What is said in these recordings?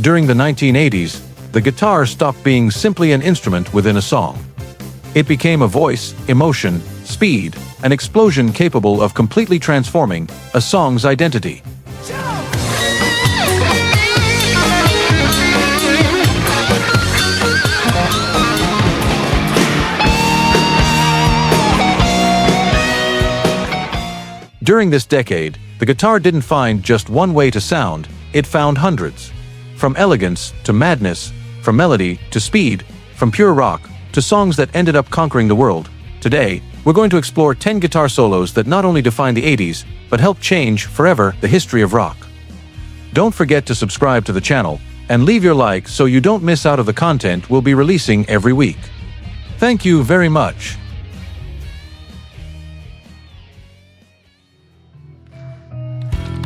During the 1980s, the guitar stopped being simply an instrument within a song. It became a voice, emotion, speed, an explosion capable of completely transforming a song's identity. During this decade, the guitar didn't find just one way to sound, it found hundreds. From elegance to madness, from melody to speed, from pure rock to songs that ended up conquering the world. Today, we're going to explore 10 guitar solos that not only defined the 80s, but helped change forever the history of rock. Don't forget to subscribe to the channel and leave your like so you don't miss out of the content we'll be releasing every week. Thank you very much.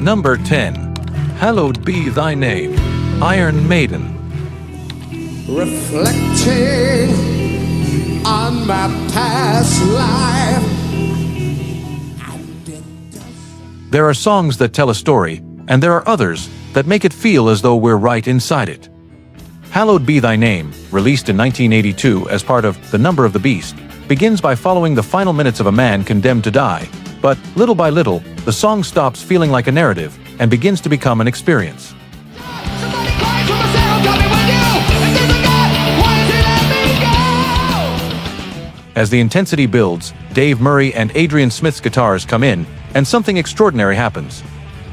Number 10. Hallowed Be Thy Name, Iron Maiden. Reflecting on my past life. There are songs that tell a story, and there are others that make it feel as though we're right inside it. Hallowed Be Thy Name, released in 1982 as part of The Number of the Beast, begins by following the final minutes of a man condemned to die. But little by little, the song stops feeling like a narrative and begins to become an experience. As the intensity builds, Dave Murray and Adrian Smith's guitars come in, and something extraordinary happens.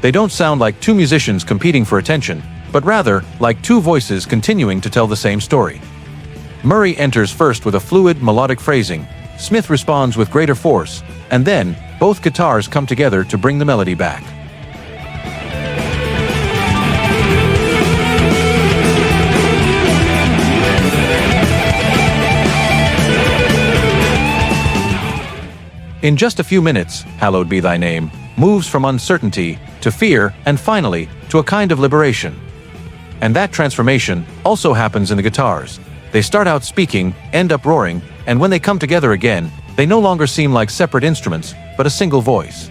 They don't sound like two musicians competing for attention, but rather like two voices continuing to tell the same story. Murray enters first with a fluid, melodic phrasing, Smith responds with greater force, and then both guitars come together to bring the melody back. In just a few minutes, Hallowed Be Thy Name moves from uncertainty to fear and finally to a kind of liberation. And that transformation also happens in the guitars. They start out speaking, end up roaring, and when they come together again, they no longer seem like separate instruments, but a single voice.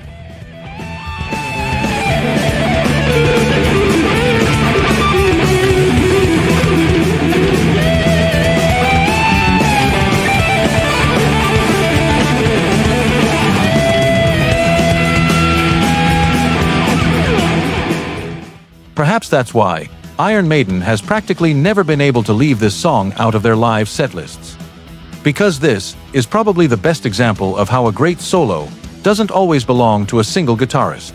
Perhaps that's why Iron Maiden has practically never been able to leave this song out of their live setlists. Because this is probably the best example of how a great solo doesn't always belong to a single guitarist.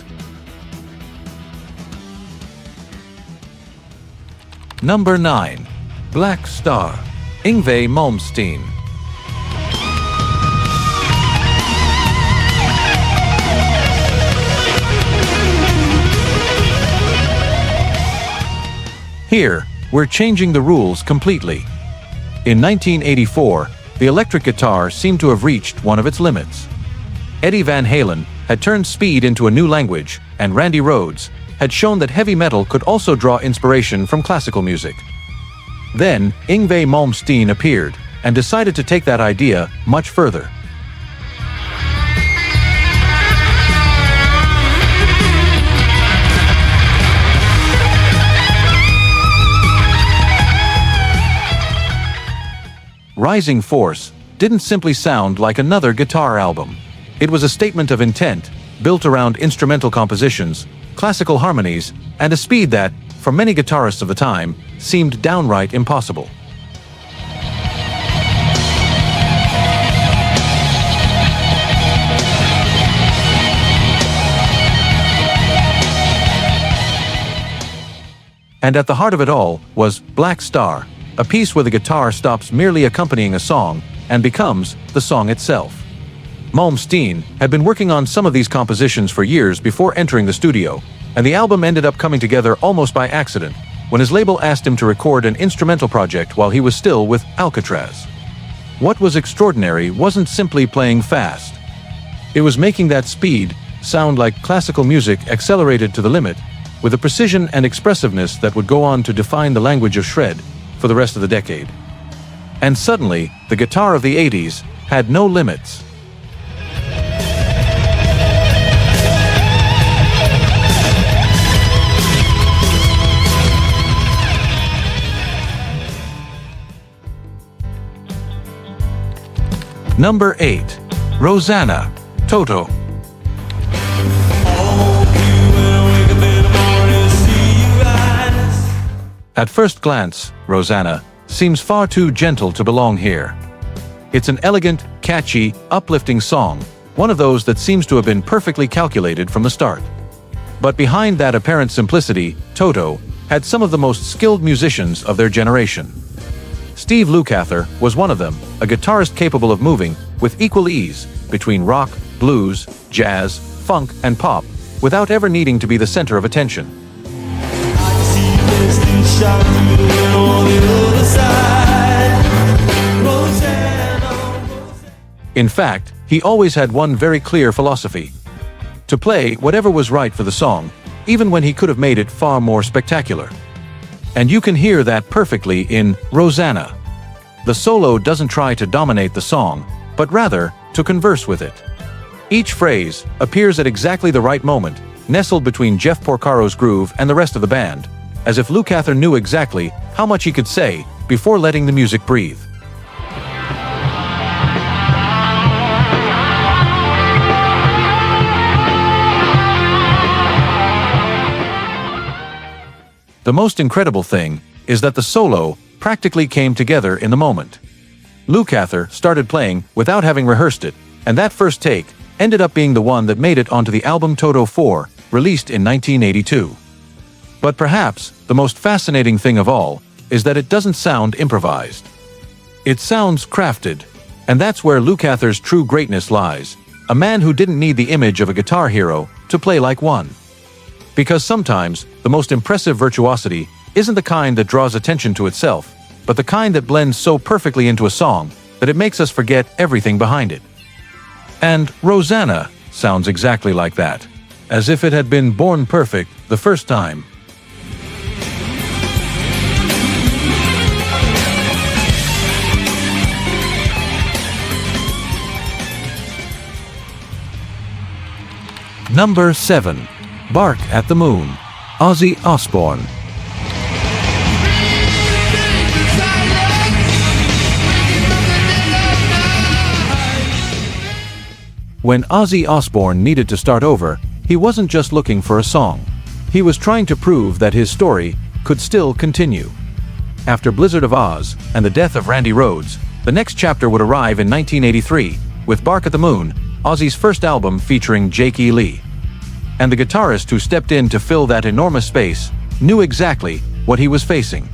Number 9. Black Star, Yngwie Malmsteen. Here, we're changing the rules completely. In 1984, the electric guitar seemed to have reached one of its limits. Eddie Van Halen had turned speed into a new language, and Randy Rhoads had shown that heavy metal could also draw inspiration from classical music. Then, Yngwie Malmsteen appeared and decided to take that idea much further. Rising Force didn't simply sound like another guitar album. It was a statement of intent, built around instrumental compositions, classical harmonies, and a speed that, for many guitarists of the time, seemed downright impossible. And at the heart of it all was Black Star, a piece where the guitar stops merely accompanying a song and becomes the song itself. Malmsteen had been working on some of these compositions for years before entering the studio, and the album ended up coming together almost by accident when his label asked him to record an instrumental project while he was still with Alcatraz. What was extraordinary wasn't simply playing fast. It was making that speed sound like classical music accelerated to the limit, with a precision and expressiveness that would go on to define the language of shred for the rest of the decade. And suddenly, the guitar of the 80s had no limits. Number 8. Rosanna, Toto. At first glance, Rosanna seems far too gentle to belong here. It's an elegant, catchy, uplifting song, one of those that seems to have been perfectly calculated from the start. But behind that apparent simplicity, Toto had some of the most skilled musicians of their generation. Steve Lukather was one of them, a guitarist capable of moving with equal ease between rock, blues, jazz, funk, and pop, without ever needing to be the center of attention. In fact, he always had one very clear philosophy: to play whatever was right for the song, even when he could have made it far more spectacular. And you can hear that perfectly in Rosanna. The solo doesn't try to dominate the song, but rather to converse with it. Each phrase appears at exactly the right moment, nestled between Jeff Porcaro's groove and the rest of the band, as if Lukather knew exactly how much he could say before letting the music breathe. The most incredible thing is that the solo practically came together in the moment. Lukather started playing without having rehearsed it, and that first take ended up being the one that made it onto the album Toto 4, released in 1982. But perhaps the most fascinating thing of all is that it doesn't sound improvised. It sounds crafted, and that's where Lukather's true greatness lies, a man who didn't need the image of a guitar hero to play like one. Because sometimes the most impressive virtuosity isn't the kind that draws attention to itself, but the kind that blends so perfectly into a song that it makes us forget everything behind it. And Rosanna sounds exactly like that, as if it had been born perfect the first time. Number 7. Bark at the Moon, Ozzy Osbourne. When Ozzy Osbourne needed to start over, he wasn't just looking for a song. He was trying to prove that his story could still continue. After Blizzard of Oz and the death of Randy Rhoads, the next chapter would arrive in 1983 with Bark at the Moon, Ozzy's first album featuring Jake E. Lee. And the guitarist who stepped in to fill that enormous space knew exactly what he was facing.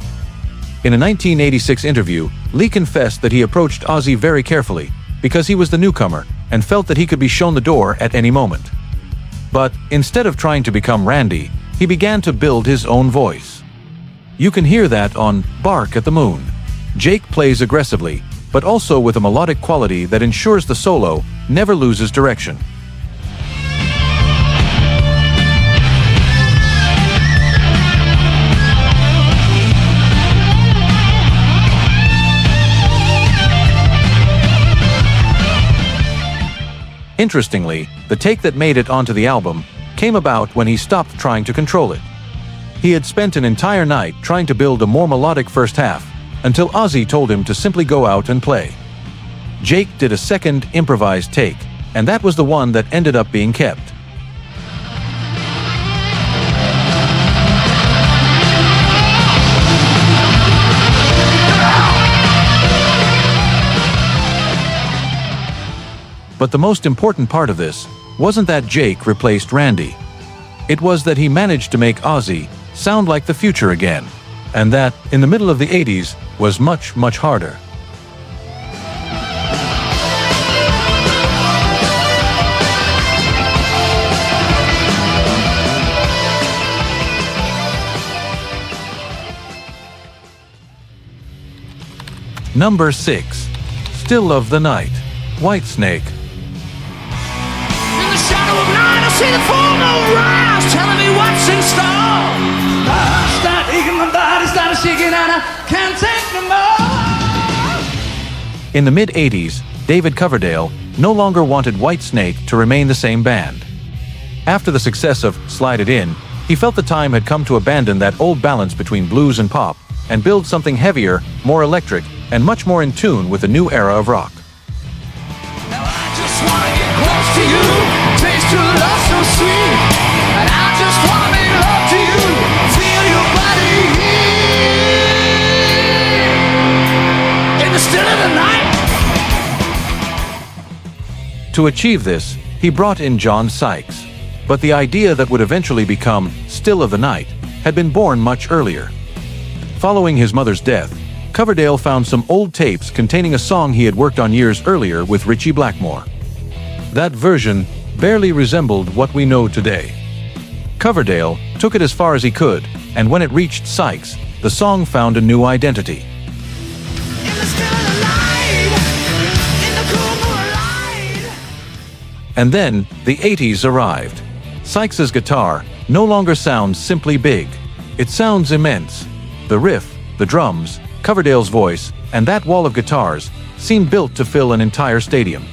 In a 1986 interview, Lee confessed that he approached Ozzy very carefully because he was the newcomer and felt that he could be shown the door at any moment. But instead of trying to become Randy, he began to build his own voice. You can hear that on Bark at the Moon. Jake plays aggressively, but also with a melodic quality that ensures the solo never loses direction. Interestingly, the take that made it onto the album came about when he stopped trying to control it. He had spent an entire night trying to build a more melodic first half, until Ozzy told him to simply go out and play. Jake did a second improvised take, and that was the one that ended up being kept. But the most important part of this wasn't that Jake replaced Randy. It was that he managed to make Ozzy sound like the future again, and that, in the middle of the 80s, was much, much harder. Number 6. Still of the Night, Whitesnake. I see the full moon rise, telling me what's in store. I start aching, my body started shaking, and I can't take no more. In the mid-80s, David Coverdale no longer wanted Whitesnake to remain the same band. After the success of Slide It In, he felt the time had come to abandon that old balance between blues and pop and build something heavier, more electric, and much more in tune with the new era of rock. you. Taste true love so sweet. And I just wanna make love to you. Feel your body in the still of the night. To achieve this, he brought in John Sykes. But the idea that would eventually become Still of the Night had been born much earlier. Following his mother's death, Coverdale found some old tapes containing a song he had worked on years earlier with Ritchie Blackmore. That version barely resembled what we know today. Coverdale took it as far as he could, and when it reached Sykes, the song found a new identity. In the still of the night, in the cool moonlight. And then the 80s arrived. Sykes's guitar no longer sounds simply big. It sounds immense. The riff, the drums, Coverdale's voice, and that wall of guitars seem built to fill an entire stadium.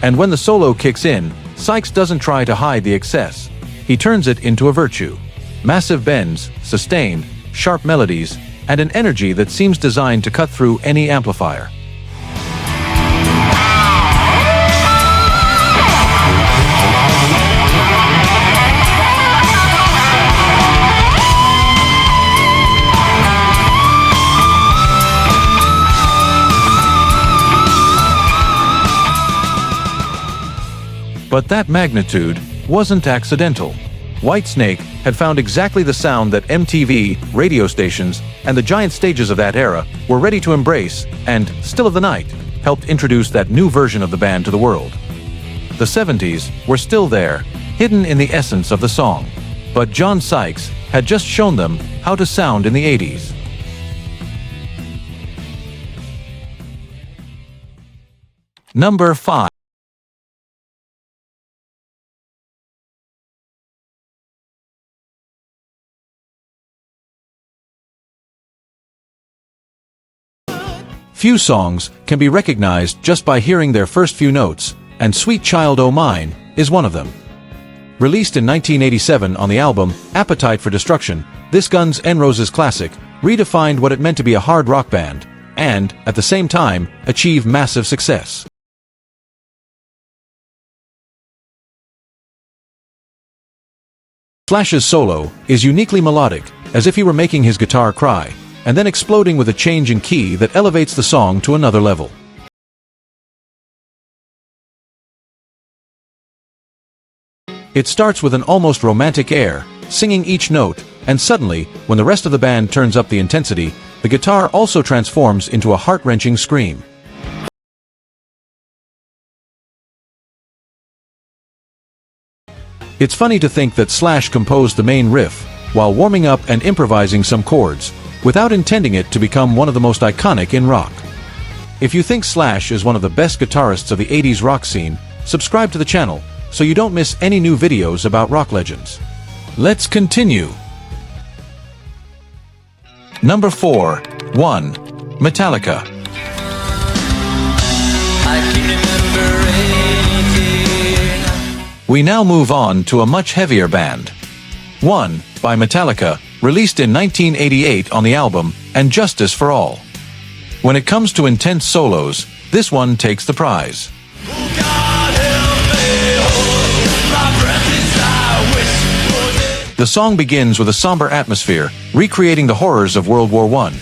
And when the solo kicks in, Sykes doesn't try to hide the excess. He turns it into a virtue. Massive bends, sustained, sharp melodies, and an energy that seems designed to cut through any amplifier. But that magnitude wasn't accidental. Whitesnake had found exactly the sound that MTV, radio stations, and the giant stages of that era were ready to embrace, and Still of the Night helped introduce that new version of the band to the world. The 70s were still there, hidden in the essence of the song. But John Sykes had just shown them how to sound in the 80s. Number 5. Few songs can be recognized just by hearing their first few notes, and Sweet Child O' Mine is one of them. Released in 1987 on the album Appetite for Destruction, this Guns N' Roses classic redefined what it meant to be a hard rock band, and, at the same time, achieve massive success. Slash's solo is uniquely melodic, as if he were making his guitar cry, and then exploding with a change in key that elevates the song to another level. It starts with an almost romantic air, singing each note, and suddenly, when the rest of the band turns up the intensity, the guitar also transforms into a heart-wrenching scream. It's funny to think that Slash composed the main riff, while warming up and improvising some chords, without intending it to become one of the most iconic in rock. If you think Slash is one of the best guitarists of the 80s rock scene, subscribe to the channel so you don't miss any new videos about rock legends. Let's continue. Number 4. 1. Metallica. We now move on to a much heavier band. 1. By Metallica, released in 1988 on the album And Justice for All. When it comes to intense solos, this one takes the prize. The song begins with a somber atmosphere, recreating the horrors of World War I.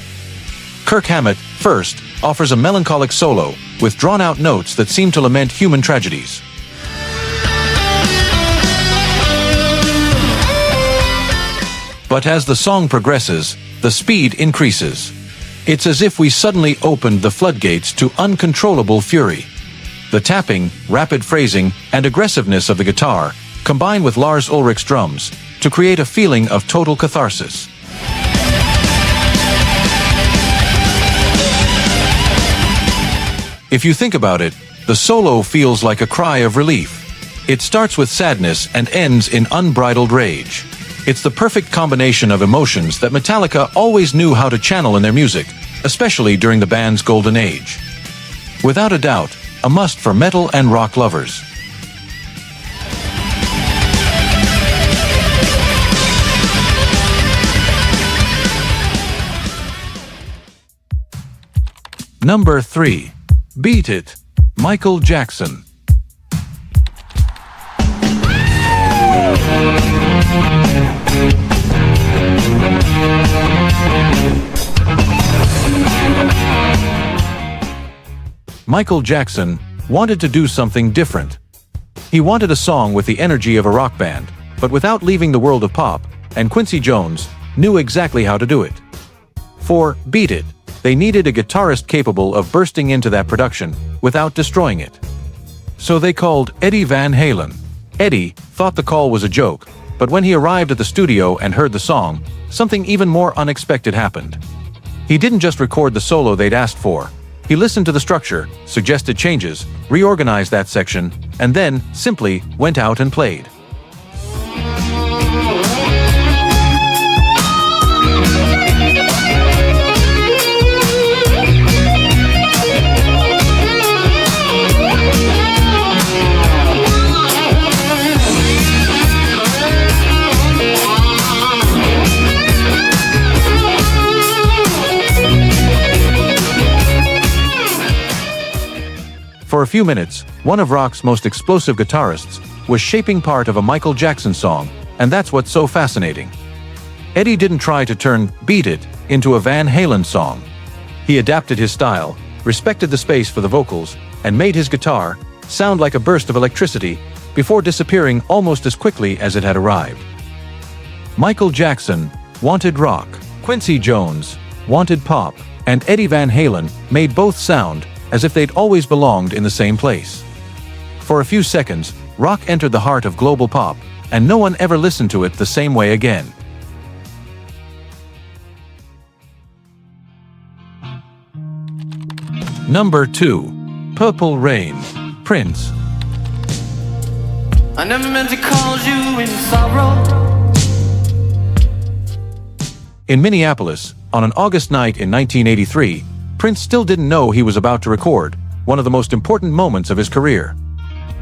Kirk Hammett, first, offers a melancholic solo, with drawn-out notes that seem to lament human tragedies. But as the song progresses, the speed increases. It's as if we suddenly opened the floodgates to uncontrollable fury. The tapping, rapid phrasing, and aggressiveness of the guitar combine with Lars Ulrich's drums to create a feeling of total catharsis. If you think about it, the solo feels like a cry of relief. It starts with sadness and ends in unbridled rage. It's the perfect combination of emotions that Metallica always knew how to channel in their music, especially during the band's golden age. Without a doubt, a must for metal and rock lovers. Number 3. Beat It, Michael Jackson. Michael Jackson wanted to do something different. He wanted a song with the energy of a rock band, but without leaving the world of pop, and Quincy Jones knew exactly how to do it. For Beat It, they needed a guitarist capable of bursting into that production without destroying it. So they called Eddie Van Halen. Eddie thought the call was a joke, but when he arrived at the studio and heard the song, something even more unexpected happened. He didn't just record the solo they'd asked for. He listened to the structure, suggested changes, reorganized that section, and then simply went out and played. For a few minutes, one of rock's most explosive guitarists was shaping part of a Michael Jackson song, and that's what's so fascinating. Eddie didn't try to turn Beat It into a Van Halen song. He adapted his style, respected the space for the vocals, and made his guitar sound like a burst of electricity before disappearing almost as quickly as it had arrived. Michael Jackson wanted rock, Quincy Jones wanted pop, and Eddie Van Halen made both sound as if they'd always belonged in the same place. For a few seconds, rock entered the heart of global pop, and no one ever listened to it the same way again. Number 2. Purple Rain, Prince. I never meant to cause you in sorrow. In Minneapolis, on an August night in 1983, Prince still didn't know he was about to record one of the most important moments of his career.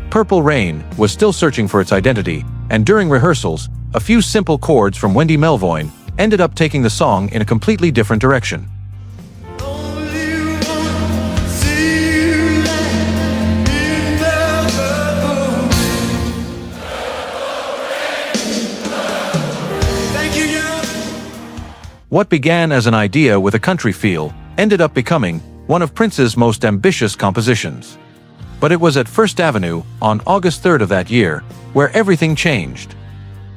Purple Rain was still searching for its identity, and during rehearsals, a few simple chords from Wendy Melvoin ended up taking the song in a completely different direction. What began as an idea with a country feel ended up becoming one of Prince's most ambitious compositions. But it was at First Avenue on August 3rd of that year where everything changed.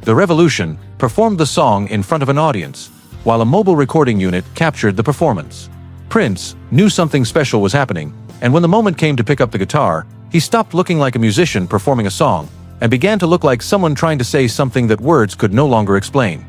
The Revolution performed the song in front of an audience, while a mobile recording unit captured the performance. Prince knew something special was happening, and when the moment came to pick up the guitar, he stopped looking like a musician performing a song and began to look like someone trying to say something that words could no longer explain.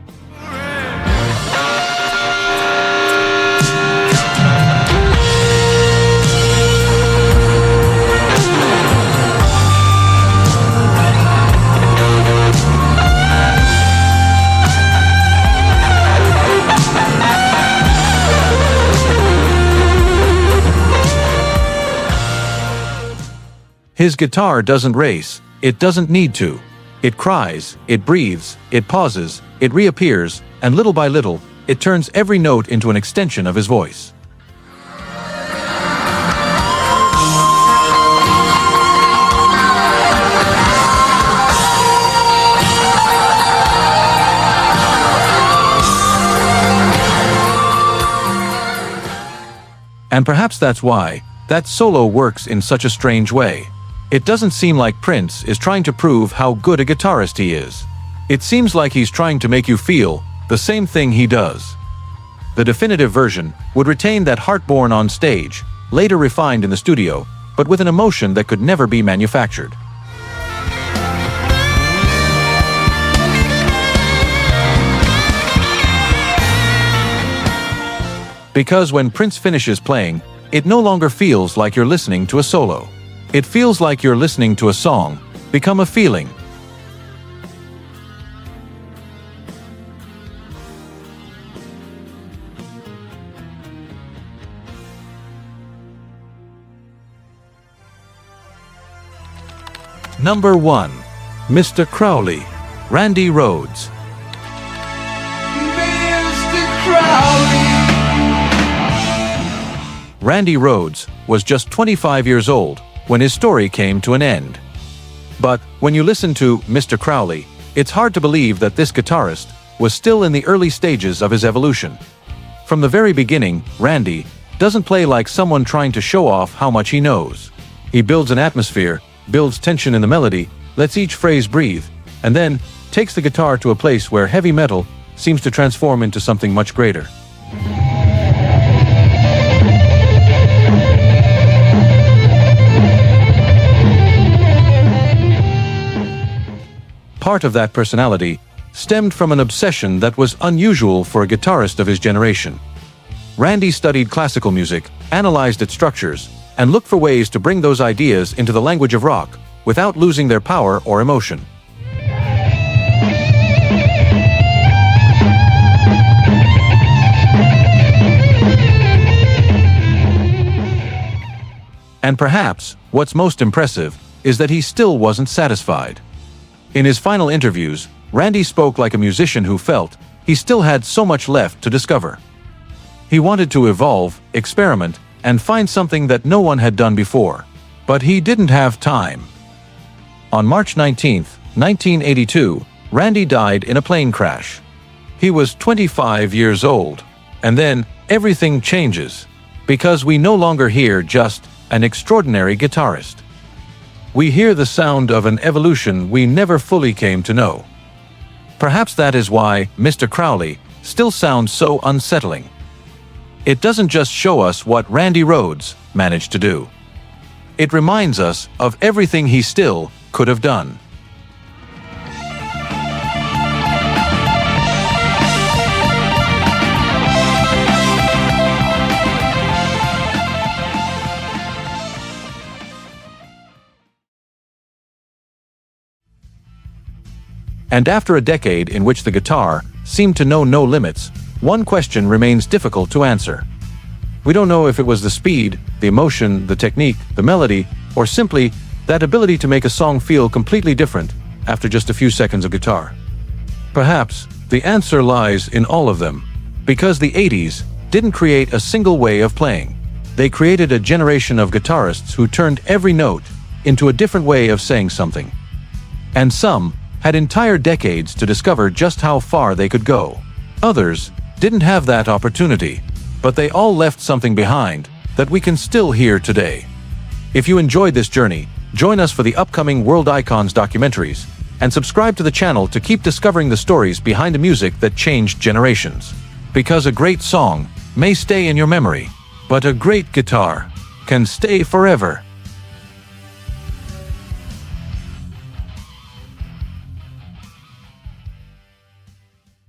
His guitar doesn't race, it doesn't need to. It cries, it breathes, it pauses, it reappears, and little by little, it turns every note into an extension of his voice. And perhaps that's why that solo works in such a strange way. It doesn't seem like Prince is trying to prove how good a guitarist he is. It seems like he's trying to make you feel the same thing he does. The definitive version would retain that heart born on stage, later refined in the studio, but with an emotion that could never be manufactured. Because when Prince finishes playing, it no longer feels like you're listening to a solo. It feels like you're listening to a song become a feeling. Number 1. Mr. Crowley, Randy Rhoads. Mr. Crowley. Randy Rhoads was just 25 years old when his story came to an end. But when you listen to Mr. Crowley, it's hard to believe that this guitarist was still in the early stages of his evolution. From the very beginning, Randy doesn't play like someone trying to show off how much he knows. He builds an atmosphere, builds tension in the melody, lets each phrase breathe, and then takes the guitar to a place where heavy metal seems to transform into something much greater. Part of that personality stemmed from an obsession that was unusual for a guitarist of his generation. Randy studied classical music, analyzed its structures, and looked for ways to bring those ideas into the language of rock without losing their power or emotion. And perhaps what's most impressive is that he still wasn't satisfied. In his final interviews, Randy spoke like a musician who felt he still had so much left to discover. He wanted to evolve, experiment, and find something that no one had done before. But he didn't have time. On March 19, 1982, Randy died in a plane crash. He was 25 years old. And then everything changes, because we no longer hear just an extraordinary guitarist. We hear the sound of an evolution we never fully came to know. Perhaps that is why Mr. Crowley still sounds so unsettling. It doesn't just show us what Randy Rhoads managed to do. It reminds us of everything he still could have done. And after a decade in which the guitar seemed to know no limits, one question remains difficult to answer. We don't know if it was the speed, the emotion, the technique, the melody, or simply that ability to make a song feel completely different after just a few seconds of guitar. Perhaps the answer lies in all of them, because the 80s didn't create a single way of playing. They created a generation of guitarists who turned every note into a different way of saying something. And some had entire decades to discover just how far they could go. Others didn't have that opportunity, but they all left something behind that we can still hear today. If you enjoyed this journey, join us for the upcoming World Icons documentaries, and subscribe to the channel to keep discovering the stories behind the music that changed generations. Because a great song may stay in your memory, but a great guitar can stay forever.